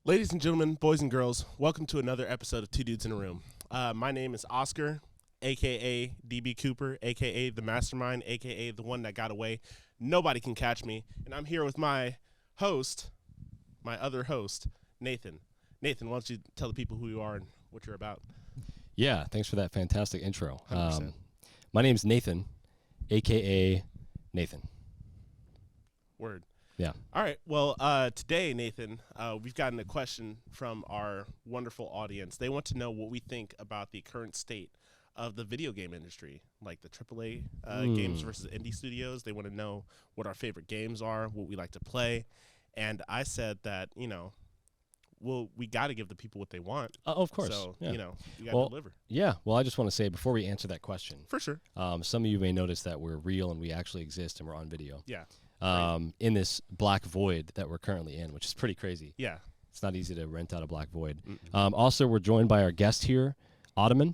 Ladies and gentlemen, boys and girls, welcome to another episode of Two Dudes in a Room. My name is Oscar, a.k.a. DB Cooper, a.k.a. the Mastermind, a.k.a. the one that got away. Nobody can catch me. And I'm here with my host, my other host, Nathan. Nathan, why don't you tell the people who you are and what you're about? Yeah, thanks for that fantastic intro. 100%. My name's Nathan, a.k.a. Nathan. Word. Yeah. All right. Well, today, Nathan, we've gotten a question from our wonderful audience. They want to know what we think about the current state of the video game industry, like the AAA games versus indie studios. They want to know what our favorite games are, what we like to play. And I said that, we got to give the people what they want. Of course. So, yeah. you got to deliver. Yeah. Well, I just want to say, before we answer that question. For sure. Some of you may notice that we're real and we actually exist and we're on video. Yeah. In this black void that we're currently in, which is pretty crazy. Yeah. It's not easy to rent out a black void. Also, we're joined by our guest here, Ottoman,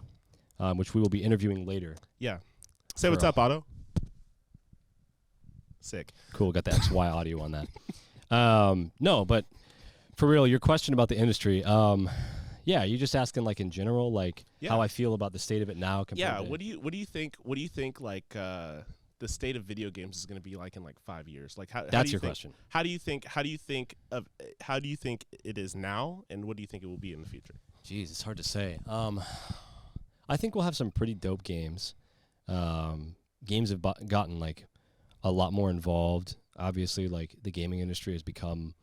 which we will be interviewing later. Yeah. Say what's up, Otto. Sick. Cool. Got the XY audio on that. No, but for real, your question about the industry, yeah, you're just asking like in general, like how I feel about the state of it now. Yeah. What do you think like the state of video games is going to be like in like 5 years? Like That's your question. How do you think it is now, and what do you think it will be in the future? Jeez, it's hard to say. I think we'll have some pretty dope games. Games have gotten like a lot more involved. Obviously, like the gaming industry has become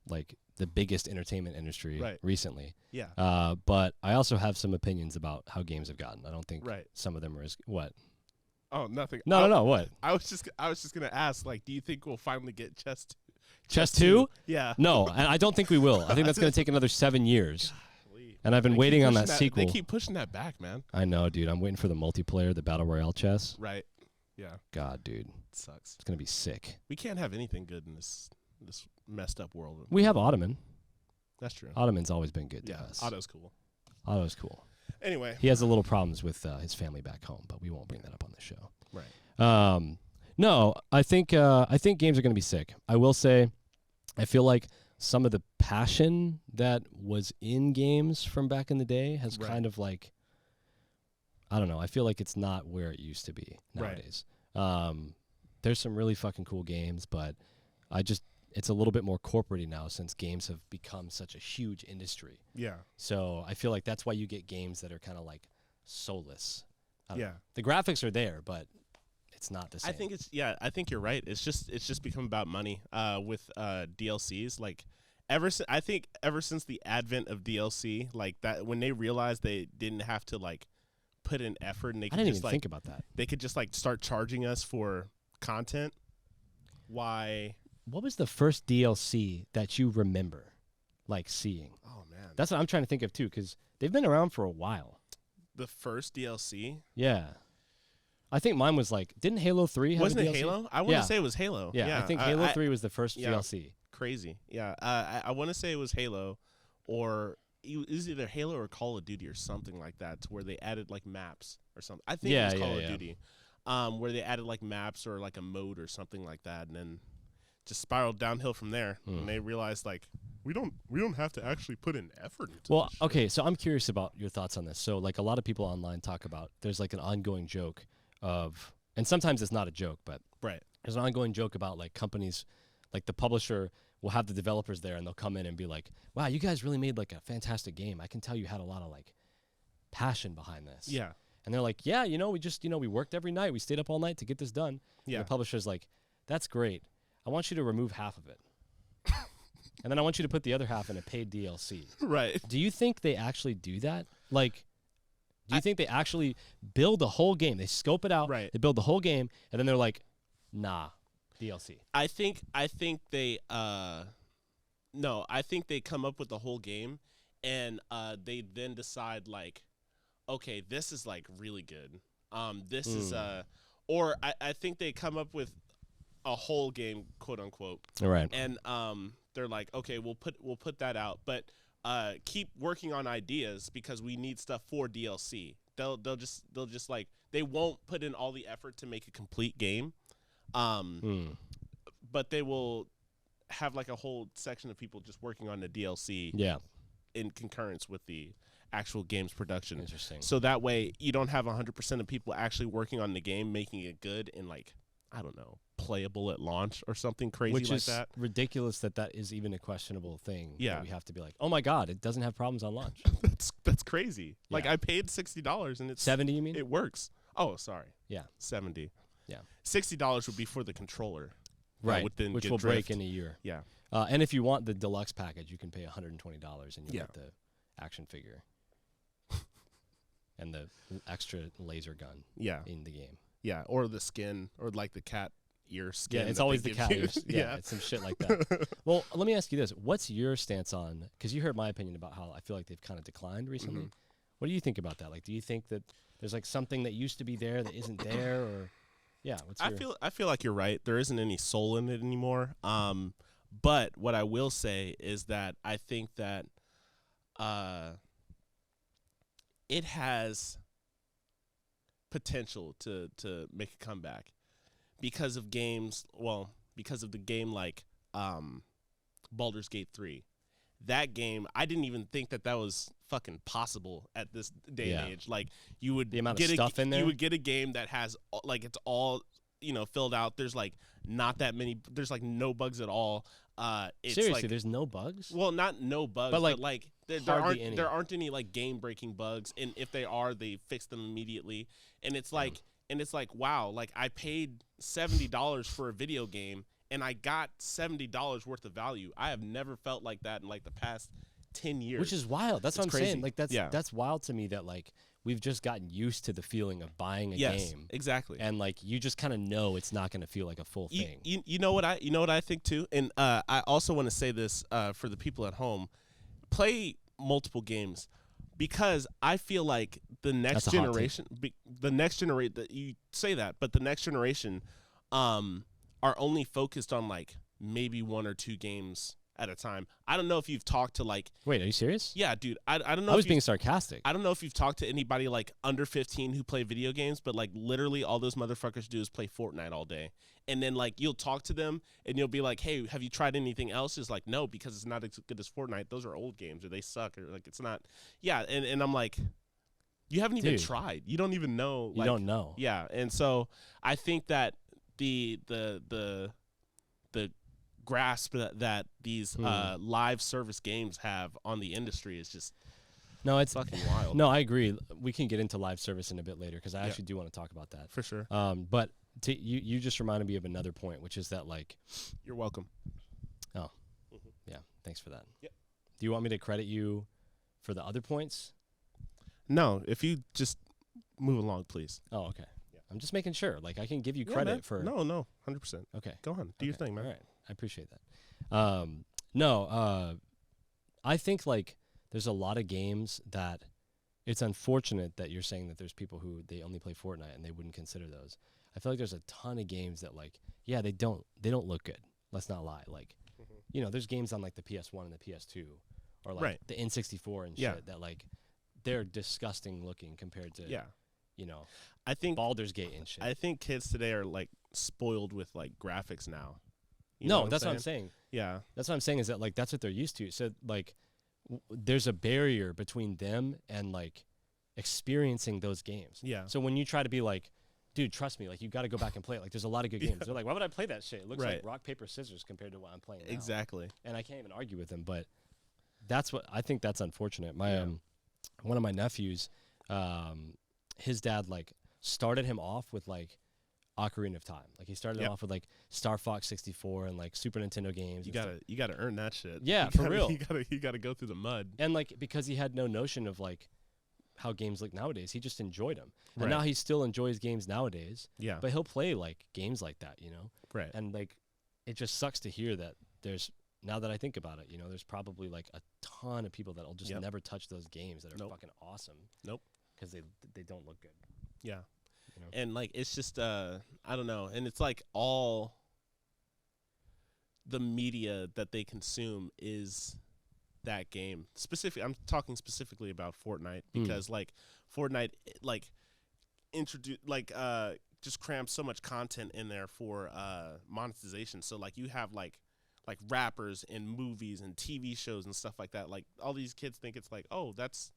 like the biggest entertainment industry recently. Yeah. But I also have some opinions about how games have gotten. I don't think some of them are as what. Oh, nothing. No. What? I was just gonna ask. Like, do you think we'll finally get Chess 2? Yeah. No, and I don't think we will. I think that's gonna take another 7 years. Golly. And I've been waiting on that sequel. They keep pushing that back, man. I know, dude. I'm waiting for the multiplayer, the battle royale chess. Right. Yeah. God, dude. It sucks. It's gonna be sick. We can't have anything good in this messed up world. We have Ottoman. That's true. Ottoman's always been good to us. Otto's cool. Otto's cool. Anyway, he has a little problems with his family back home, but we won't bring that up on the show. Right. No, I think games are going to be sick. I will say, I feel like some of the passion that was in games from back in the day has kind of like, I don't know. I feel like it's not where it used to be nowadays. There's some really fucking cool games, but it's a little bit more corporate-y now since games have become such a huge industry. Yeah. So I feel like that's why you get games that are kind of like soulless. Yeah. The graphics are there, but it's not the same. I think you're right. It's just become about money with DLCs. Like ever since the advent of DLC, like that when they realized they didn't have to like put in effort and they could I didn't just even like think about that. They could just like start charging us for content. Why? What was the first DLC that you remember like seeing? Oh man. That's what I'm trying to think of too, because they've been around for a while. The first DLC? Yeah. I think mine was like, didn't Halo 3 have Wasn't a it DLC? Halo? I want to say it was Halo. Yeah, I think Halo 3 was the first yeah, DLC. Crazy. Yeah. I want to say it was Halo, or it was either Halo or Call of Duty or something like that, to where they added like maps or something. I think it was Call of Duty, where they added like maps or like a mode or something like that, and then just spiraled downhill from there. And they realized like we don't have to actually put in effort into Well, this okay, so I'm curious about your thoughts on this. So like a lot of people online talk about there's like an ongoing joke of, and sometimes it's not a joke, but there's an ongoing joke about like companies, like the publisher will have the developers there and they'll come in and be like, wow, you guys really made like a fantastic game. I can tell you had a lot of like passion behind this. Yeah. And they're like, yeah, we just, we worked every night. We stayed up all night to get this done. Yeah. And the publisher's like, that's great. I want you to remove half of it. And then I want you to put the other half in a paid DLC. Right. Do you think they actually do that? Like, do you think they actually build the whole game? They scope it out. Right. They build the whole game, and then they're like, nah, DLC. I think they no, I think they come up with the whole game, and they then decide like, okay, this is like really good. This is or I think they come up with a whole game, quote unquote. All right. And they're like, okay, we'll put that out, but keep working on ideas because we need stuff for DLC. They'll just like, they won't put in all the effort to make a complete game. But they will have like a whole section of people just working on the DLC Yeah. in concurrence with the actual game's production. Interesting. So that way you don't have 100% of people actually working on the game, making it good and like, I don't know, playable at launch or something crazy Which like is that. ridiculous that is even a questionable thing. Yeah. That we have to be like, oh my God, it doesn't have problems on launch. That's crazy. Yeah. Like I paid $60 and it's 70, you mean? it works. Oh, sorry. Yeah. 70. Yeah. $60 would be for the controller. Right. Which will break in a year. Yeah. And if you want the deluxe package, you can pay $120 and you Yeah. get the action figure and the extra laser gun Yeah. in the game. Yeah. Or the skin or like the cat ear skin. Yeah, it's that always they the give cat you. ears. Yeah, it's some shit like that. Well, let me ask you this. What's your stance on, because you heard my opinion about how I feel like they've kind of declined recently. Mhm. What do you think about that? Like, do you think that there's like something that used to be there that isn't there, or yeah? I feel like you're right. There isn't any soul in it anymore. But what I will say is that I think that it has potential to make a comeback because of games. Well, because of the game like Baldur's Gate 3. That game, I didn't even think that was fucking possible at this day and age. Like you would the amount get of stuff in there. You would get a game that has like it's all filled out. There's like not that many. There's like no bugs at all. It's Seriously, like, there's no bugs. well, not no bugs, But, but like, there aren't any like game breaking bugs, and if they are, they fix them immediately. And it's like wow, like I paid $70 for a video game. And I got $70 worth of value. I have never felt like that in like the past 10 years. Which is wild. That's what I'm crazy. saying. Like that's wild to me that like we've just gotten used to the feeling of buying a game. Exactly. And like you just kind of know it's not going to feel like a full thing. You know what I think too, and I also want to say this for the people at home: play multiple games, because I feel like the next generation, that you say that, but the next generation, are only focused on like maybe one or two games at a time. I don't know if you've talked to like. Wait, are you serious? Yeah, dude. I don't know. I was being sarcastic. I don't know if you've talked to anybody like under 15 who play video games, but like literally all those motherfuckers do is play Fortnite all day. And then like you'll talk to them and you'll be like, "Hey, have you tried anything else?" It's like, "No, because it's not as good as Fortnite. Those are old games or they suck or like it's not." Yeah, and I'm like, you haven't even tried. You don't even know. You don't know. Yeah, and so I think that the grasp that these live service games have on the industry is just it's fucking wild. No, I agree. We can get into live service in a bit later because I actually do want to talk about that for sure. But you just reminded me of another point, which is that like you're welcome. Oh, yeah. Thanks for that. Yep. Do you want me to credit you for the other points? No, if you just move along, please. Oh, okay. I'm just making sure. Like, I can give you credit for... No, 100%. Okay. Go on. Do your thing, man. All right. I appreciate that. I think, like, there's a lot of games that it's unfortunate that you're saying that there's people who, they only play Fortnite and they wouldn't consider those. I feel like there's a ton of games that, like, yeah, they don't look good. Let's not lie. Like, there's games on, like, the PS1 and the PS2 or, like, the N64 and shit that, like, they're disgusting looking compared to... Yeah. I think Baldur's Gate and shit. I think kids today are like spoiled with like graphics now. That's what I'm saying. Yeah, that's what I'm saying is that like that's what they're used to. So like, there's a barrier between them and like experiencing those games. Yeah. So when you try to be like, dude, trust me, like you got to go back and play it. Like there's a lot of good games. They're like, why would I play that shit? It looks like rock paper scissors compared to what I'm playing now. Exactly. And I can't even argue with them, but that's what I think that's unfortunate. My one of my nephews, his dad like started him off with like Ocarina of Time. Like he started him off with like Star Fox 64 and like Super Nintendo games. You gotta earn that shit. Yeah, for real. You gotta go through the mud. And like because he had no notion of like how games look nowadays, he just enjoyed them. And now he still enjoys games nowadays. Yeah. But he'll play like games like that, Right. And like it just sucks to hear that there's, now that I think about it, there's probably like a ton of people that'll just never touch those games that are fucking awesome. Nope. Because they don't look good. Yeah. And like it's just I don't know, and it's like all the media that they consume is that game. I'm talking specifically about Fortnite because like Fortnite like just cramps so much content in there for monetization. So like you have like like rappers and movies and TV shows and stuff like that. Like all these kids think it's like, oh, that's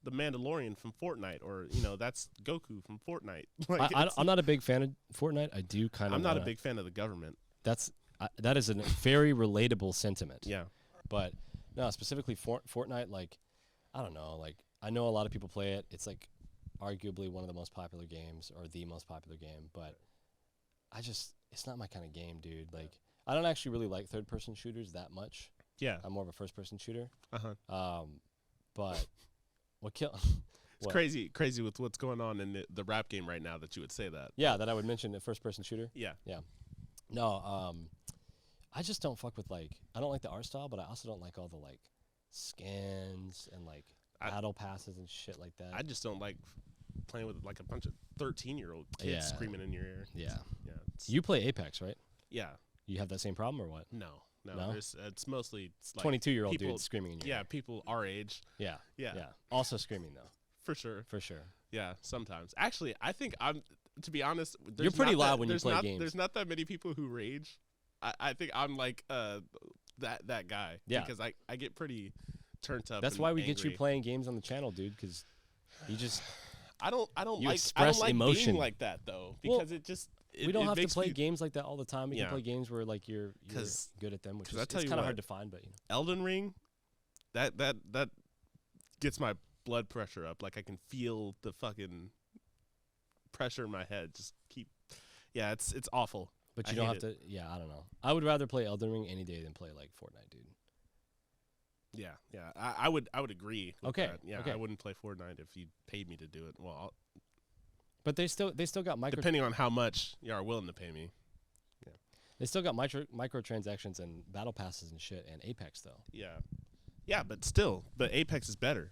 the Mandalorian from Fortnite, or that's Goku from Fortnite. Like I'm not a big fan of Fortnite. I do kind of. I'm not a big fan of the government. That is a very relatable sentiment. Yeah, but no, specifically Fortnite. Like, I don't know. Like, I know a lot of people play it. It's like arguably one of the most popular games, or the most popular game. But it's not my kind of game, dude. Like, I don't actually really like third-person shooters that much. Yeah, I'm more of a first-person shooter. But it's crazy with what's going on in the rap game right now that you would say that. Yeah, that I would mention a first-person shooter. Yeah. No, I just don't fuck with I don't like the art style, but I also don't like all the skins and battle passes and shit like that. I just don't like playing with a bunch of 13-year-old kids screaming in your ear. Yeah. You play Apex, right? Yeah. You have that same problem or what? No. It's mostly 22-year-old dudes screaming in your ear. Yeah, people our age. Yeah. Also screaming though. For sure. Yeah, sometimes. Actually, I think to be honest, you're pretty loud when you play games. There's not that many people who rage. I think I'm that guy. Yeah. Because I get pretty turned up. That's why we angry. get you playing games on the channel, dude, because you just I don't express emotion being like that though, because we don't have to play games like that all the time. We can play games where you're good at them, which is kind of hard to find. But Elden Ring, that gets my blood pressure up. Like I can feel the fucking pressure in my head. It's awful. But you don't have to. Yeah, I don't know. I would rather play Elden Ring any day than play Fortnite, dude. Yeah. I would agree. With that. Yeah, okay. I wouldn't play Fortnite if you paid me to do it. Well, but they still got depending on how much you are willing to pay me. Yeah. They still got microtransactions and battle passes and shit, and Apex though. Yeah, but Apex is better.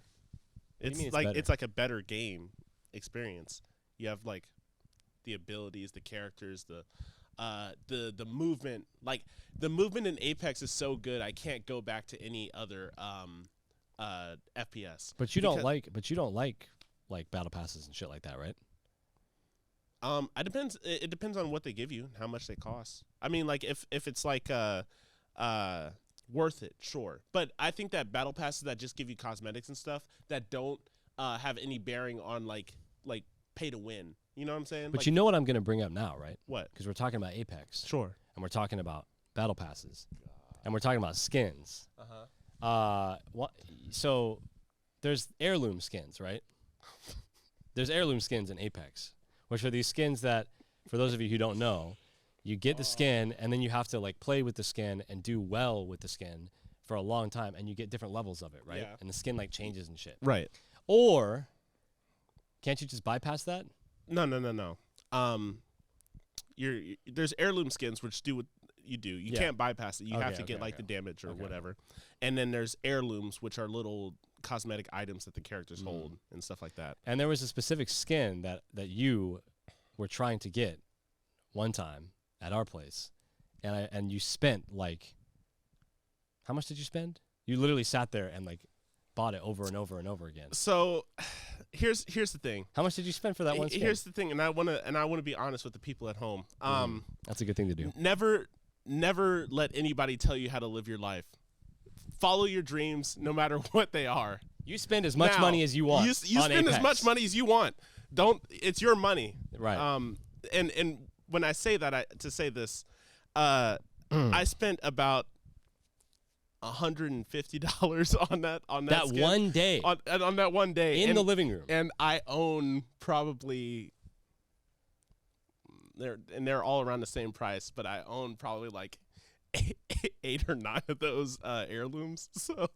It's like a better game experience. You have the abilities, the characters, the movement. Like the movement in Apex is so good. I can't go back to any other FPS. But you don't like battle passes and shit like that, right? It depends. It depends on what they give you, how much they cost. I mean, if it's worth it, sure. But I think that battle passes that just give you cosmetics and stuff that don't have any bearing on like pay to win. You know what I'm saying? But you know what I'm going to bring up now, right? What? Because we're talking about Apex. Sure. And we're talking about battle passes. And we're talking about skins. So there's heirloom skins, right? There's heirloom skins in Apex, which are these skins that, for those of you who don't know, you get the skin and then you have to play with the skin and do well with the skin for a long time, and you get different levels of it, right? Yeah. And the skin changes and shit. Right. Or can't you just bypass that? No. There's heirloom skins which do what you do. You can't bypass it. You have to get the damage or whatever. And then there's heirlooms, which are little cosmetic items that the characters hold and stuff like that. And there was a specific skin that you were trying to get one time at our place, and you spent how much did you spend? You literally sat there and bought it over and over and over again. So here's the thing. How much did you spend for that one skin? Here's the thing, and I want to be honest with the people at home. That's a good thing to do. Never let anybody tell you how to live your life. Follow your dreams, no matter what they are. You spend as much money as you want. You spend Apex. As much money as you want. It's your money. Right. And when I say that, to say this, I spent about $150 on that skin, one day on that one day in the living room, and I own probably they're all around the same price, but I own probably 8 or 9 of those heirlooms. So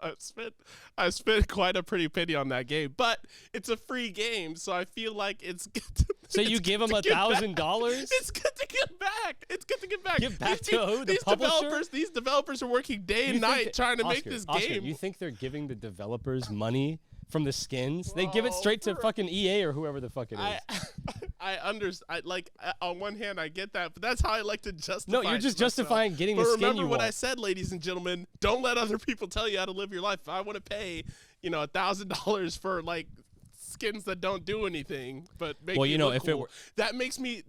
I spent quite a pretty penny on that game, but it's a free game, so I feel like it's good to, so you give them $1,000? It's good to get back. It's good to get back. Give back to who? The publisher? These developers are working day and night trying to make this game. You think they're giving the developers money from the skins? They give it straight to fucking EA or whoever the fuck it is. I understand. On one hand, I get that, but that's how I like to justify. No, you're just justifying getting the skin you want. But remember what I said, ladies and gentlemen. Don't let other people tell you how to live your life. If I want to pay, $1,000 for skins that don't do anything, but make Well, me you know, look if cool. it were, That makes me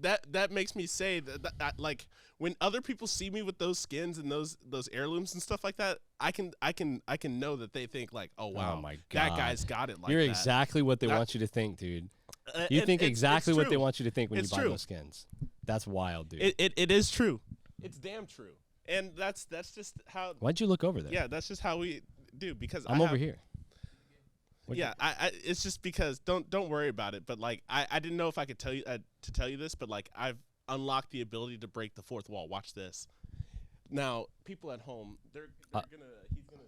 say that like when other people see me with those skins and those heirlooms and stuff like that, I can know that they think like, oh wow, oh my God, that guy's got it like you're that. exactly what they want you to think, dude. You think exactly what they want you to think when you buy those skins. That's wild, dude. It is true. It's damn true. And that's just how. Why'd you look over there? Yeah, that's just how we do because I'm over here. Yeah, I it's just because don't worry about it. But like I didn't know if I could tell you this, but like I've unlocked the ability to break the fourth wall. Watch this. Now people at home, he's gonna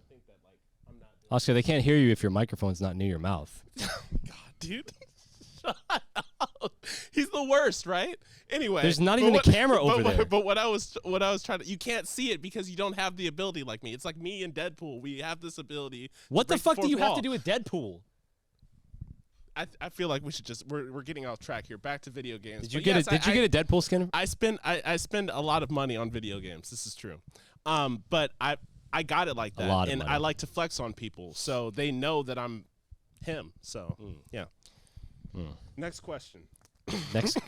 think that like I'm not. Oscar, they can't hear you if your microphone's not near your mouth. God, dude. Shut up. He's the worst, right? Anyway, there's not even a camera over there. But what I was trying to, you can't see it because you don't have the ability like me. It's like me and Deadpool. We have this ability. What the fuck do you have to do with Deadpool? I feel like we should just we're getting off track here. Back to video games. Did you get a Deadpool skin? I spend a lot of money on video games. This is true. But I got it like that, and I like to flex on people so they know that I'm him. So yeah. Next question. Next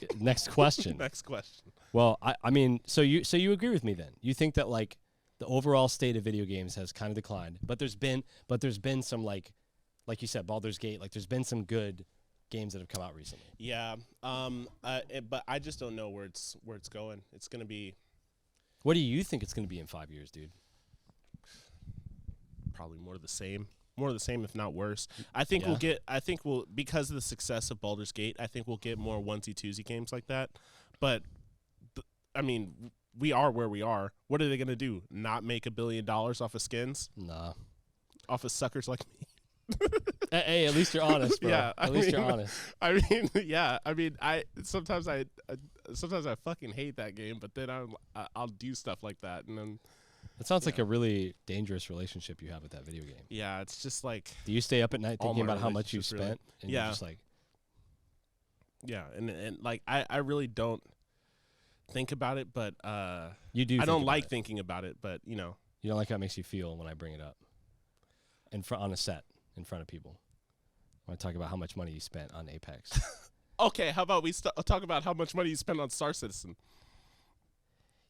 question. Next question. Well, I mean, so you agree with me then? You think that like the overall state of video games has kind of declined, but there's been some like you said, Baldur's Gate. Like there's been some good games that have come out recently. Yeah. But I just don't know where it's going. It's gonna be. What do you think it's gonna be in 5 years, dude? Probably more of the same. More of the same, if not worse. I think we'll because of the success of Baldur's Gate, I think we'll get more onesie-twosie games like that. But, I mean, we are where we are. What are they going to do? Not make $1 billion off of skins? Nah. Off of suckers like me? Hey, at least you're honest, bro. Yeah, at least you're honest. I mean, yeah. I mean, sometimes I fucking hate that game, but then I'll do stuff like that, and then. It sounds like a really dangerous relationship you have with that video game. Yeah, it's just like. Do you stay up at night thinking about how much you spent? Really. And you're just like. Yeah, and like I really don't think about it, but you do. I don't like thinking about it, but you know. You don't like how it makes you feel when I bring it up. On a set in front of people. When I talk about how much money you spent on Apex. Okay, how about we talk about how much money you spent on Star Citizen?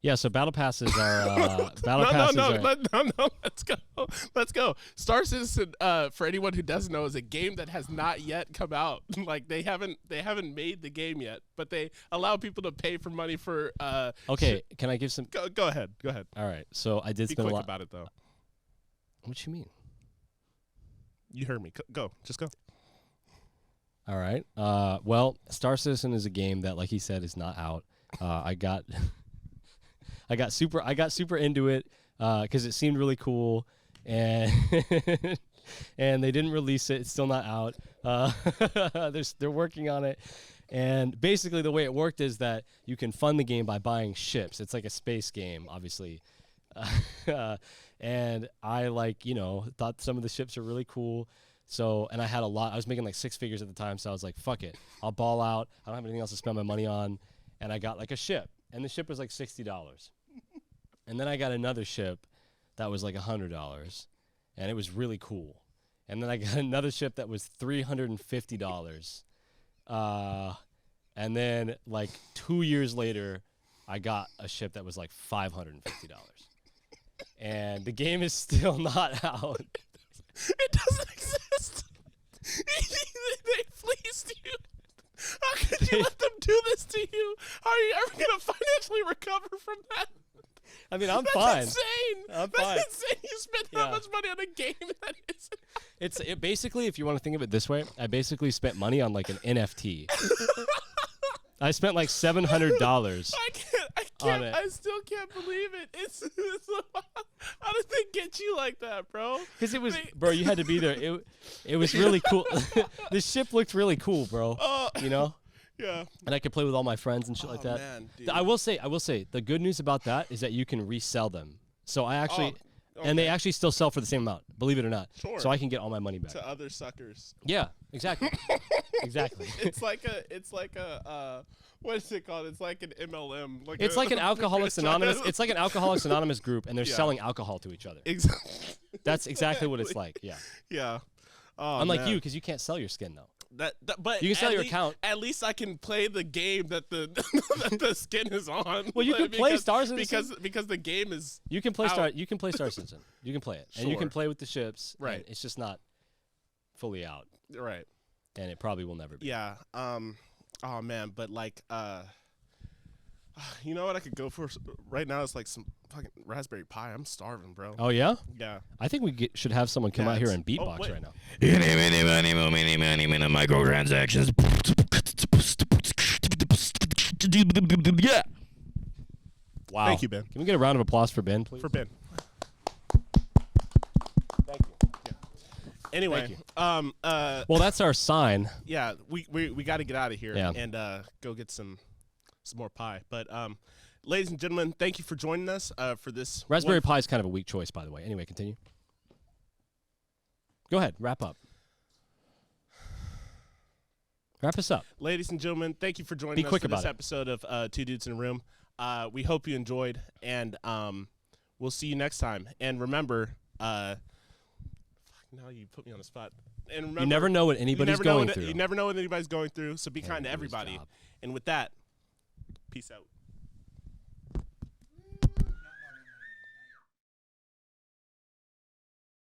Yeah, so battle passes are No. Let's go. Star Citizen, for anyone who doesn't know, is a game that has not yet come out. Like they haven't made the game yet, but they allow people to pay for money for. Okay, can I give some? Go ahead. All right, so I did spend a lot. Be quick about it though. What you mean? You heard me. Go. Just go. All right. Well, Star Citizen is a game that, like he said, is not out. I got super into it because it seemed really cool, and and they didn't release it. It's still not out. They're working on it, and basically the way it worked is that you can fund the game by buying ships. It's like a space game, obviously. And I thought some of the ships are really cool. So, and I had a lot. I was making like 6 figures at the time, so I was like, fuck it. I'll ball out. I don't have anything else to spend my money on. And I got like a ship, and the ship was like $60. And then I got another ship that was like $100, and it was really cool. And then I got another ship that was $350. And then like 2 years later, I got a ship that was like $550. And the game is still not out. It doesn't exist. They fleeced you. How could you let them do this to you? How are you ever going to financially recover from that? I mean, I'm That's fine. Insane. That's insane. You spent that much money on a game that isn't. It basically, if you want to think of it this way, I basically spent money on like an NFT. I spent like $700. I can't. I still can't believe it. It's how did they get you like that, bro? Because it was, bro. You had to be there. It was really cool. The ship looked really cool, bro. You know. Yeah. And I could play with all my friends and shit like that. Man, dude. I will say, the good news about that is that you can resell them. So I actually. Okay. And they actually still sell for the same amount, believe it or not. Sure. So I can get all my money back. To other suckers. Yeah, exactly. Exactly. It's like a what is it called? It's like an MLM. It's like an Alcoholics Anonymous. It's like an Alcoholics Anonymous group, and they're selling alcohol to each other. Exactly. That's exactly what it's like. Yeah. Yeah. Unlike you, because you can't sell your skin though. But you can sell your account. At least I can play the game that the that the skin is on. Well, you can play Star Citizen because the game is. You can play Star Citizen. You can play it, and you can Sure. play with the ships. Right. And it's just not fully out, Right. and it probably will never be. Yeah. Oh man, but like you know what I could go for right now? It's like some fucking Raspberry Pi. I'm starving, bro. Oh yeah. Yeah. I think we should have someone come out here and beatbox wait. right now. Microtransactions. Yeah. Wow. Thank you, Ben. Can we get a round of applause for Ben, please? For Ben. Thank you. Yeah. Anyway, Thank well, that's our sign. yeah, we got to get out of here Yeah. and go get some more pie. But ladies and gentlemen, thank you for joining us for this. Raspberry Pi is kind of a weak choice, by the way. Anyway, continue. Go ahead. Wrap up. Wrap us up. Ladies and gentlemen, thank you for joining Be us quick for this about it. episode of Two Dudes in a Room. We hope you enjoyed, and we'll see you next time. And remember, now you put me on the spot. And remember, You never know what anybody's going through. You never know what anybody's going through, so be kind to Everybody's everybody. job. And with that, peace out.